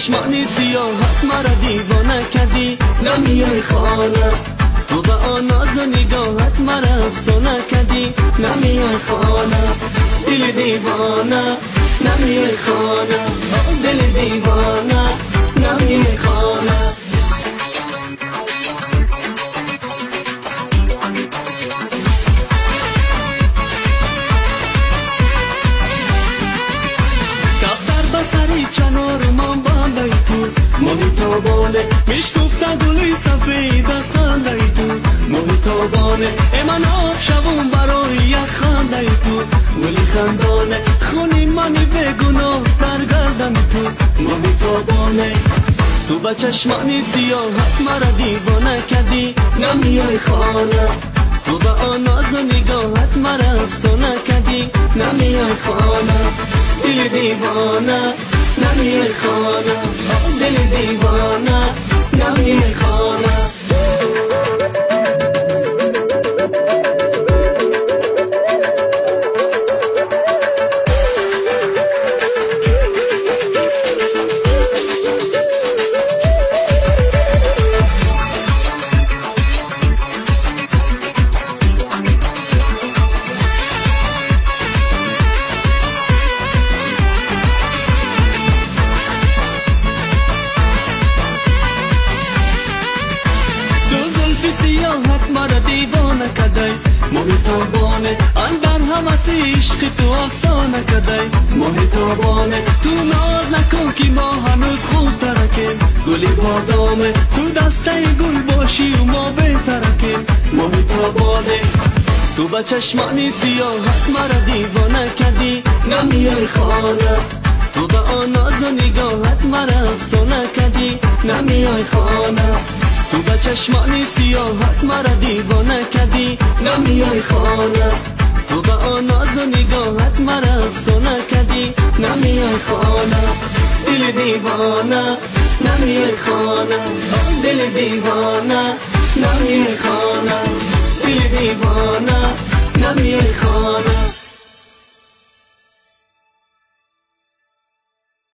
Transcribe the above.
چشمانی سیاهت مرا دیوانه کردی، نمیای خانه. تو به آن ناز و نگاهت مرا افسانه کردی، نمیای خانه. دل دیوانه نمیای خانه، دل دیوانه نمیای خانه. سری چنار من باندای تو محتابانه، میش گفته گلی سفید از خنده تو محتابانه. من شبون برای یک خنده تو گلی خندانه، خونی منی بگناه در گردن تو محتابانه. تو به چشمانی سیاهت مرا دیوانه کردی، نمیای خانه. تو به آن ناز و نگاهت مرا افسانه کردی، نمیای خانه. دل دیوانه نمیای خانه، دل دیوانه نمیای خانه. سیاحت مرا دیوانه کدی محتابانه، اندر همسی عشق تو افسانه کدی محتابانه. تو ناز نکن که ما هنوز خوب ترکیم، گلی بادامه تو دسته گل باشی و ما بهترکیم محتابانه. تو به چشمانی سیاحت مرا دیوانه کردی، نمیای خانه. تو به آن ناز و نگاهت مرا افسانه کردی، نمیای خانه. تو به چشمانی سیاهت مرا دیوانه کردی، نمیای خانه. تو به آن ناز و نگاهت مرا افسانه کردی، نمیای خانه. دل دیوانه نمیای خانه، دل دیوانه نمیای خانه، دل دیوانه نمیای خانه.